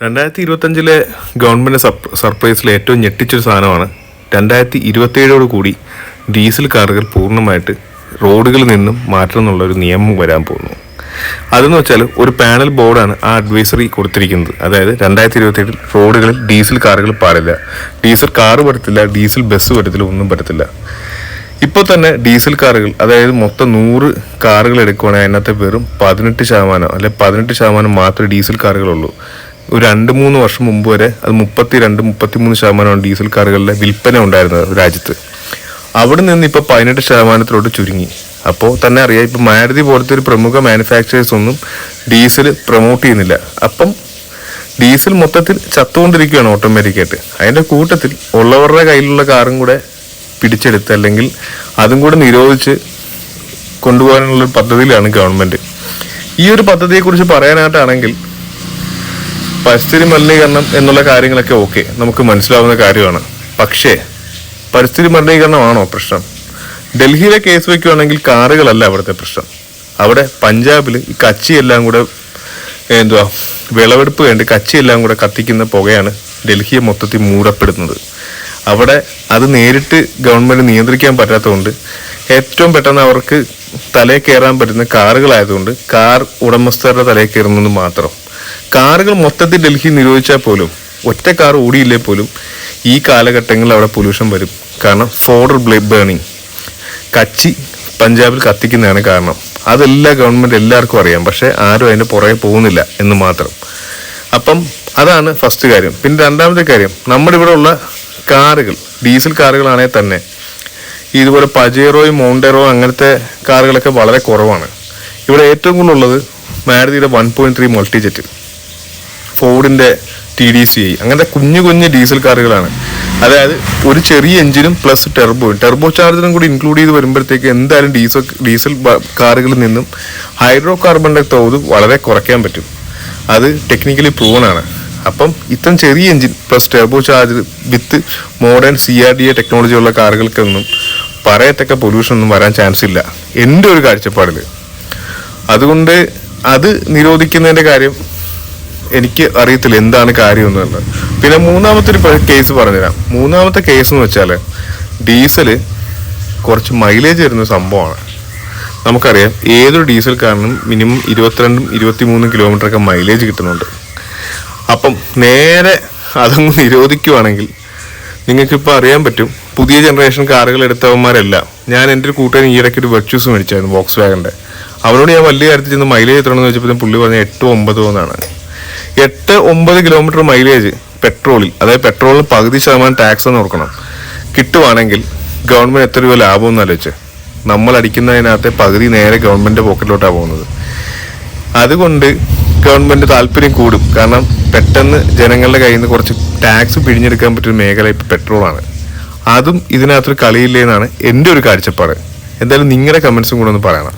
2025 government സർപ്രൈസിലെ ഏറ്റവും ഞെട്ടിച്ചൊരു സാധനമാണ് 2027 കൂടി ഡീസൽ കാറുകൾ പൂർണ്ണമായിട്ട് റോഡുകളിൽ നിന്നും മാറ്റണം എന്നുള്ളൊരു നിയമം വരാൻ പോകുന്നു. അതെന്ന് വെച്ചാൽ ഒരു പാനൽ ബോർഡാണ് ആ അഡ്വൈസറി കൊടുത്തിരിക്കുന്നത്. അതായത് 2027 റോഡുകളിൽ ഡീസൽ കാറുകൾ പാടില്ല, ഡീസൽ കാറ് പറ്റത്തില്ല, ഡീസൽ ബസ് പറ്റത്തില്ല, ഒന്നും പറ്റത്തില്ല. ഇപ്പോൾ തന്നെ ഡീസൽ കാറുകൾ, അതായത് മൊത്തം 100 കാറുകൾ എടുക്കുവാണെങ്കിൽ അതിനകത്ത് വെറും 18% അല്ലെ 18% മാത്രമേ ഡീസൽ കാറുകളുള്ളൂ. ഒരു 2-3 വർഷം മുമ്പ് വരെ അത് 32-33% ഡീസൽ കാറുകളുടെ വിൽപ്പന ഉണ്ടായിരുന്നത് രാജ്യത്ത്. അവിടെ നിന്ന് ഇപ്പോൾ 18% ചുരുങ്ങി. അപ്പോൾ തന്നെ അറിയാം, ഇപ്പോൾ മാരുതി പോലത്തെ ഒരു പ്രമുഖ മാനുഫാക്ചറേഴ്സ് ഒന്നും ഡീസൽ പ്രൊമോട്ട് ചെയ്യുന്നില്ല. അപ്പം ഡീസൽ മൊത്തത്തിൽ ചത്തുകൊണ്ടിരിക്കുകയാണ് ഓട്ടോമാറ്റിക്കായിട്ട്. അതിൻ്റെ കൂട്ടത്തിൽ ഉള്ളവരുടെ കയ്യിലുള്ള കാറും കൂടെ പിടിച്ചെടുത്ത് അല്ലെങ്കിൽ അതും കൂടെ നിരോധിച്ച് കൊണ്ടുപോകാനുള്ള പദ്ധതിയിലാണ് ഗവൺമെൻറ്. ഈ ഒരു പദ്ധതിയെക്കുറിച്ച് പറയാനായിട്ടാണെങ്കിൽ പരിസ്ഥിതി മലിനീകരണം എന്നുള്ള കാര്യങ്ങളൊക്കെ ഓക്കെ, നമുക്ക് മനസ്സിലാവുന്ന കാര്യമാണ്. പക്ഷേ പരിസ്ഥിതി മലിനീകരണമാണോ പ്രശ്നം? ഡൽഹിയിലെ കേസ് വയ്ക്കുകയാണെങ്കിൽ കാറുകളല്ല അവിടുത്തെ പ്രശ്നം. അവിടെ പഞ്ചാബിൽ ഈ കച്ചിയെല്ലാം കൂടെ വിളവെടുപ്പ് വേണ്ടി കച്ചിയെല്ലാം കൂടെ കത്തിക്കുന്ന പുകയാണ് ഡൽഹിയെ മൊത്തത്തിൽ മൂടപ്പെടുന്നത്. അവിടെ അത് നേരിട്ട് ഗവൺമെൻറ് നിയന്ത്രിക്കാൻ പറ്റാത്തതുകൊണ്ട് ഏറ്റവും പെട്ടെന്ന് അവർക്ക് തലയിൽ കയറാൻ പറ്റുന്ന കാറുകളായതുകൊണ്ട് കാർ ഉടമസ്ഥരുടെ തലയിൽ കയറുന്നത് മാത്രം. കാറുകൾ മൊത്തത്തിൽ ഡൽഹി നിരോധിച്ചാൽ പോലും, ഒറ്റ കാർ ഓടിയില്ലേ പോലും ഈ കാലഘട്ടങ്ങളിൽ അവിടെ പൊല്യൂഷൻ വരും. കാരണം ഫോഡർ ബേണിങ്, കച്ചി പഞ്ചാബിൽ കത്തിക്കുന്നതാണ് കാരണം. അതെല്ലാം ഗവൺമെൻറ് എല്ലാവർക്കും അറിയാം, പക്ഷേ ആരും അതിൻ്റെ പുറകെ പോകുന്നില്ല എന്ന് മാത്രം. അപ്പം അതാണ് ഫസ്റ്റ് കാര്യം. പിന്നെ രണ്ടാമത്തെ കാര്യം, നമ്മുടെ ഇവിടെ ഉള്ള കാറുകൾ ഡീസൽ കാറുകളാണെങ്കിൽ തന്നെ ഇതുപോലെ പജേറോയും മോണ്ടേറോ അങ്ങനത്തെ കാറുകളൊക്കെ വളരെ കുറവാണ്. ഇവിടെ ഏറ്റവും കൂടുതലുള്ളത് മാരുതിയുടെ 1.3 മൾട്ടിജെറ്റ്, ഫോർഡിൻ്റെ TDCi, അങ്ങനത്തെ കുഞ്ഞു ഡീസൽ കാറുകളാണ്. അതായത് ഒരു ചെറിയ എഞ്ചിനും പ്ലസ് ടെർബോ ചാർജറും കൂടി ഇൻക്ലൂഡ് ചെയ്ത് വരുമ്പോഴത്തേക്ക് എന്തായാലും ഡീസൽ കാറുകളിൽ നിന്നും ഹൈഡ്രോ കാർബണിൻ്റെ തോത് വളരെ കുറയ്ക്കാൻ പറ്റും. അത് ടെക്നിക്കലി പ്രൂവൺ ആണ്. അപ്പം ഇത്രയും ചെറിയ എഞ്ചിൻ പ്ലസ് ടെർബോ ചാർജർ വിത്ത് മോഡേൺ CRDA ടെക്നോളജി ഉള്ള കാറുകൾക്കൊന്നും പറയത്തക്ക പൊല്യൂഷൻ ഒന്നും വരാൻ ചാൻസ് ഇല്ല എൻ്റെ ഒരു കാഴ്ചപ്പാടിൽ. അതുകൊണ്ട് അത് നിരോധിക്കുന്നതിൻ്റെ കാര്യം എനിക്ക് അറിയത്തില്ല എന്താണ് കാര്യം എന്നുള്ളത്. പിന്നെ മൂന്നാമത്തെ ഒരു കേസ് പറഞ്ഞുതരാം. മൂന്നാമത്തെ കേസ് എന്ന് വെച്ചാൽ ഡീസല് കുറച്ച് മൈലേജ് വരുന്ന സംഭവമാണ്. നമുക്കറിയാം ഏതൊരു ഡീസൽ കാറിനും മിനിമം 22-23 കിലോമീറ്ററൊക്കെ മൈലേജ് കിട്ടുന്നുണ്ട്. അപ്പം നേരെ അതങ്ങ് നിരോധിക്കുവാണെങ്കിൽ നിങ്ങൾക്കിപ്പോൾ അറിയാൻ പറ്റും, പുതിയ ജനറേഷൻ കാറുകൾ എടുത്തവന്മാരെല്ലാം, ഞാൻ എൻ്റെ ഒരു കൂട്ടുകാരൻ ഈ ഇടയ്ക്ക് ഒരു വെർച്യൂസ് മേടിച്ചായിരുന്നു വോക്സ് വാഗൻ്റെ. അവനോട് ഞാൻ വലിയ കാര്യത്തിൽ ചെന്ന് മൈലേജ് എത്രയാണെന്ന് വെച്ചപ്പോൾ പുള്ളി പറഞ്ഞ 8-9 എന്നാണ്. 8-9 കിലോമീറ്റർ മൈലേജ് പെട്രോളിൽ, അതായത് പെട്രോളിന് 10% ടാക്സ് എന്ന് ഓർക്കണം, കിട്ടുവാണെങ്കിൽ ഗവൺമെൻറ് എത്ര രൂപ ലാഭം എന്ന് ആലോചിച്ച്. നമ്മൾ അടിക്കുന്നതിനകത്തെ പകുതി നേരെ ഗവൺമെൻറ് പോക്കറ്റിലോട്ടാണ് പോകുന്നത്. അതുകൊണ്ട് ഗവൺമെൻറ് താല്പര്യം കൂടും. കാരണം പെട്ടെന്ന് ജനങ്ങളുടെ കയ്യിൽ നിന്ന് കുറച്ച് ടാക്സ് പിഴിഞ്ഞെടുക്കാൻ പറ്റിയ മേഖല ഇപ്പോൾ പെട്രോളാണ്. അതും ഇതിനകത്തൊരു കളിയില്ലേ എന്നാണ് എൻ്റെ ഒരു കാഴ്ചപ്പാട്. എന്തായാലും നിങ്ങളുടെ കമൻസും കൂടെ ഒന്ന് പറയണം.